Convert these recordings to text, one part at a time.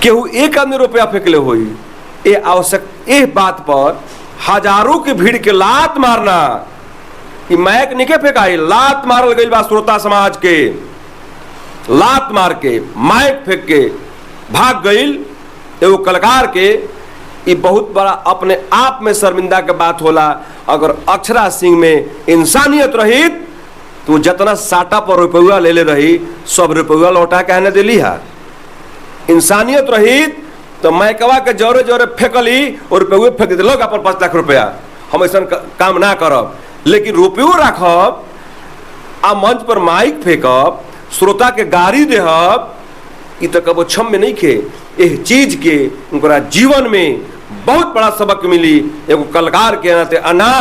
केहू एक आदमी रुपया फेंकले हुई। ये आवश्यक इस बात पर हजारों की भीड़ के लात मारना, कि मैक निके फेंकाई, लात मारल गई बा श्रोता समाज के, लात मार के माइक फेंक के भाग गईल एगो कलाकार के। ये बहुत बड़ा अपने आप में शर्मिंदा के बात होला। अगर अक्षरा सिंह में इंसानियत रही तो जितना साटा पर रुपया ले ले रही सब रुपया लौटा के न दिली है। इंसानियत रही तो मैकवा के जोरे जोरे फेंकली और रुपये फेंक दिल अपन 5 लाख रुपया। हम ऐसा काम ना करब, लेकिन रुपयो रखब आ मंच पर माइक फेंकब, श्रोता के गाड़ी देहब, इ तो कबो क्षम में नहीं खे। इस चीज के उनका जीवन में बहुत बड़ा सबक मिली। एगो कलाकार के नाते अना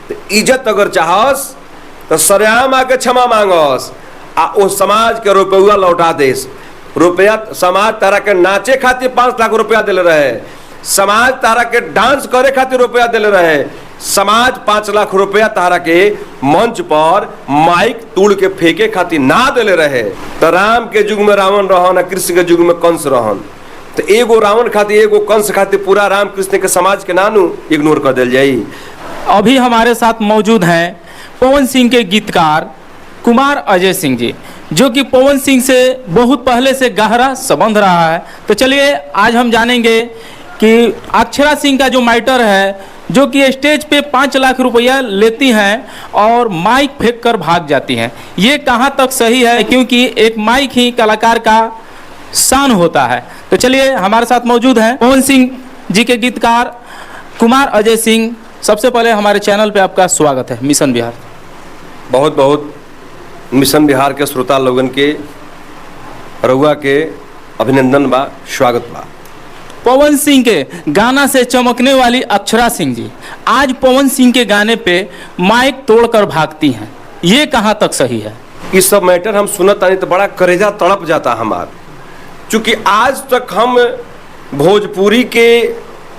तो इज्जत अगर चाहस तो सरेआम आके क्षमा मांगस आ ओ समाज के रुपया लौटा देस। रुपया समाज तारा के नाचे खातिर 5 लाख रुपया दिले रहे, समाज तारा के डांस करे खातिर रुपया दिले रहे, समाज 5 लाख रुपया तारा के मंच पर माइक तोड़ के फेंके खातिर ना दिले रहे। तो राम के युग में रावण रहन, कृष्ण के युग में कंस रहन। तो एगो रावण खातिर एगो कंस खातिर पूरा राम कृष्ण के समाज के नानू इग्नोर कर दिल जाई। अभी हमारे साथ मौजूद हैं पवन सिंह के गीतकार कुमार अजय सिंह जी, जो कि पवन सिंह से बहुत पहले से गहरा संबंध रहा है। तो चलिए आज हम जानेंगे कि अक्षरा सिंह का जो मैटर है, जो कि स्टेज पे 5 लाख रुपया लेती हैं और माइक फेंक कर भाग जाती हैं, ये कहाँ तक सही है? क्योंकि एक माइक ही कलाकार का शान होता है। तो चलिए हमारे साथ मौजूद हैं पवन सिंह जी के गीतकार कुमार अजय सिंह। सबसे पहले हमारे चैनल पे आपका स्वागत है मिशन बिहार। बहुत बहुत मिशन बिहार के श्रोता लोगन के रउआ के अभिनंदन बा, स्वागत बा। पवन सिंह के गाना से चमकने वाली अक्षरा सिंह जी आज पवन सिंह के गाने पे माइक तोड़कर भागती हैं, ये कहाँ तक सही है? इस सब मैटर हम सुनत आनी तो बड़ा करेजा तड़प जाता हमार। चूंकि आज तक हम भोजपुरी के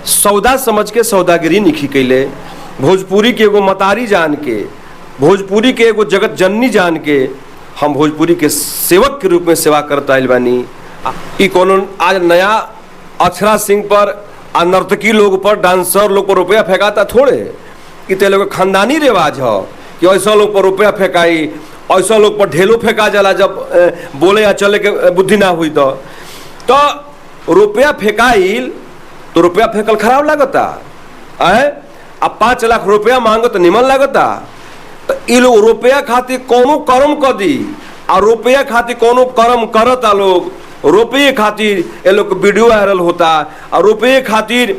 सौदा समझ के सौदागिरी निखी कैले, भोजपुरी के एगो मतारी जान के, भोजपुरी के एगो जगत जननी जान के हम भोजपुरी के सेवक के रूप में सेवा करता आइल बानी। ई कोनो आज नया अक्षरा सिंह पर आ नर्तकी लोग पर, डांसर लोग पर रुपया फेंकाता थोड़े। कि ते लोग खानदानी रिवाज हो कि ऐसा लोग पर रुपया फेंकाई, ऐसा लोग पर ढेलो फेंका जाला जब बोले या चले के बुद्धि ना हुई। तो रुपया फेंकाइल तो रुपया फेंकल खराब लगता है। अब 5 लाख रुपया मांगो तो निमन लगता। तो ये लोग रुपया खातिर कोनो कर्म कर दी और रुपया खातिर कोनो कर्म करता लोग। रुपये खातिर ये लोग वीडियो वायरल होता और रुपये खातिर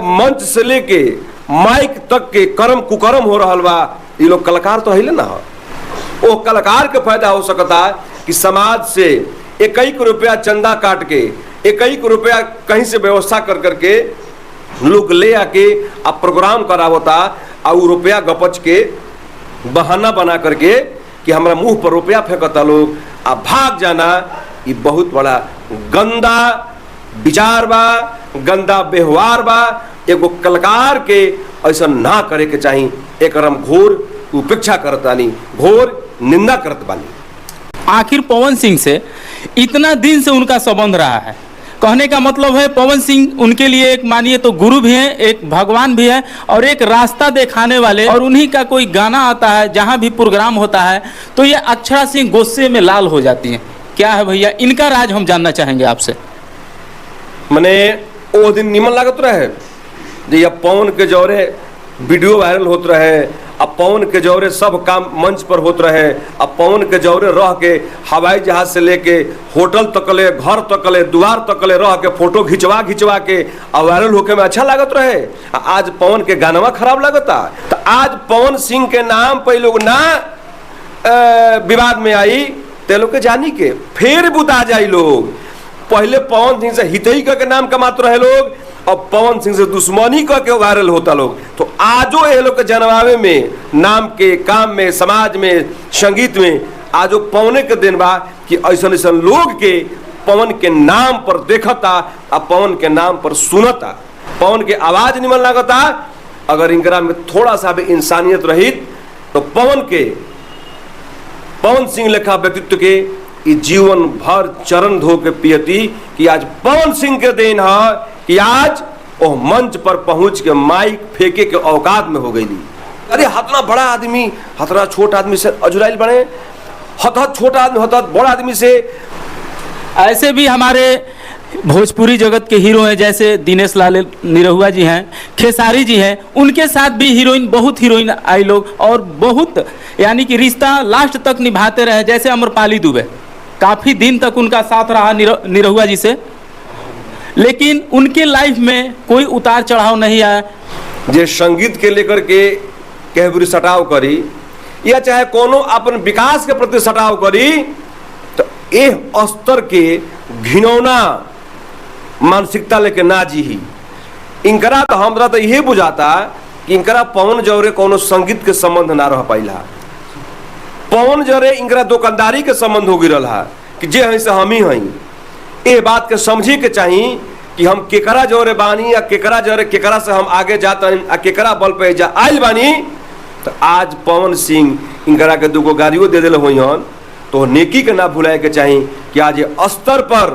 मंच से लेके माइक तक के कर्म कुकर्म हो रहा बा। ये लोग कलाकार तो है ना, वो कलाकार के फायदा हो सकता है कि समाज से 1 रुपया चंदा काट के 1 रुपया कहीं से व्यवस्था कर करके लोग ले आके अब प्रोग्राम करावता और रुपया गपच के बहाना बना करके कि हमारा मुंह पर रुपया फेंकता लोग आ भाग जाना। ये बहुत बड़ा गंदा विचार बा, गंदा व्यवहार बा। एगो कलाकार के ऐसा ना करे के चाहिए। एक हम घोर उपेक्षा करत बानी, घोर निंदा करत बानी। आखिर पवन सिंह से इतना दिन से उनका संबंध रहा है, कहने का मतलब है पवन सिंह उनके लिए एक मानिए तो गुरु भी हैं, एक भगवान भी है और एक रास्ता दिखाने वाले। और उन्हीं का कोई गाना आता है, जहां भी प्रोग्राम होता है तो ये अक्षरा सिंह गुस्से में लाल हो जाती हैं। क्या है भैया इनका राज, हम जानना चाहेंगे आपसे। मने वो दिन निमन लागत रहे जब पवन के जौरे वीडियो वायरल होते रहे, अब पवन के जौरे सब काम मंच पर होते रहे, अब पवन के जौरे रह के हवाई जहाज से लेके होटल तकले, घर तकले, द्वार तकले रह के फोटो खिंचवा के और वायरल होके में अच्छा लागत रहे। आज पवन के गानवा खराब लगता। तो आज पवन सिंह के नाम पे लोग ना विवाद में आई ते लोग के जानी के फिर बुता जाई लोग। पहले पवन सिंह से हितई के नाम कमाते रहे लोग, अब पवन सिंह से दुश्मनी करके वायरल होता लोग। तो आजो ये लोग के जनवावे में, नाम के काम में, समाज में, संगीत में आजो पवने के दिन बा कि ऐसा ऐसा लोग के पवन के नाम पर देखता आ पवन के नाम पर सुनता। पवन के आवाज निमन लगता। अगर इनकरा में थोड़ा सा भी इंसानियत रही तो पवन सिंह लेखा व्यक्तित्व के ई जीवन भर चरण धो के पियती कि आज पवन सिंह के देन है कि आज वो मंच पर पहुंच के माइक फेंके के औकात में हो गई। अरे हतना बड़ा आदमी हतना छोटा आदमी से अजुराइल बने, हत छोटा आदमी हत बड़ा आदमी से। ऐसे भी हमारे भोजपुरी जगत के हीरो हैं, जैसे दिनेश लाल निरहुआ जी हैं, खेसारी जी हैं, उनके साथ भी हीरोइन बहुत हीरोइन आई लोग और बहुत यानी कि रिश्ता लास्ट तक निभाते रहे। जैसे अमरपाली दुबे काफ़ी दिन तक उनका साथ रहा निरहुआ जी से, लेकिन उनके लाइफ में कोई उतार चढ़ाव नहीं आया। जे संगीत के लेकर के कहबरी सटाव करी या चाहे कोनो अपन विकास के प्रति सटाव करी तो ए स्तर के घिनौना मानसिकता लेके ना जी ही इनकरा। तो हमरा तो यही बुझाता कि इनकरा पवन जौरे कोनो संगीत के संबंध ना रह पाइला। पवन जौरे इनकरा दुकानदारी के संबंध हो गिरल है कि जे हई से हम ही हई। ए बात के समझे के चाहिए कि हम केकरा जौरे बानी या केकरा जौरे केकरा से हम आगे जाता आ केकरा बल पे जा आइल बानी। तो आज पवन सिंह इनकरा के दूगो गाड़ियों दे दिल हुई हन तो नेकी के ना भुलाए के चाहिए कि आज स्तर पर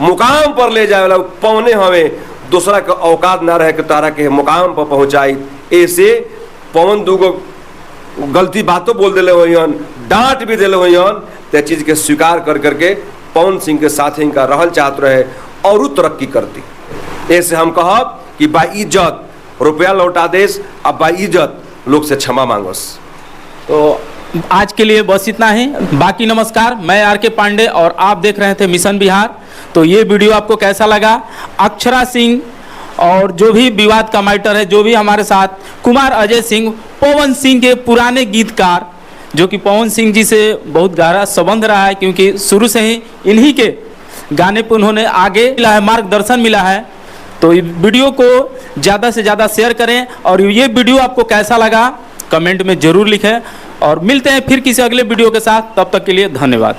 मुकाम पर ले जाए वाला पवने हमें दूसरा के औकात ना रहे के तारा के मुकाम पर पहुंचाई। ऐसे पवन दूगो गलती बातों बोल दिले हुई हन, डांट भी दिले हुई हन, ते चीज के स्वीकार कर करके पवन सिंह के साथ इनका रहल चाहत रहे और तरक्की करती। ऐसे हम कहब कि बाइज्जत रुपया लौटा देस, अब बाइज्जत लोग से क्षमा मांगस। तो आज के लिए बस इतना ही। बाकी नमस्कार, मैं आर.के. पांडे और आप देख रहे थे मिशन बिहार। तो ये वीडियो आपको कैसा लगा? अक्षरा सिंह और जो भी विवाद का मैटर है, जो भी हमारे साथ कुमार अजय सिंह, पवन सिंह के पुराने गीतकार, जो कि पवन सिंह जी से बहुत गहरा संबंध रहा है क्योंकि शुरू से ही इन्हीं के गाने पर उन्होंने आगे मिला है, मार्गदर्शन मिला है। तो वीडियो को ज़्यादा से ज़्यादा शेयर करें और ये वीडियो आपको कैसा लगा कमेंट में ज़रूर लिखें और मिलते हैं फिर किसी अगले वीडियो के साथ। तब तक के लिए धन्यवाद।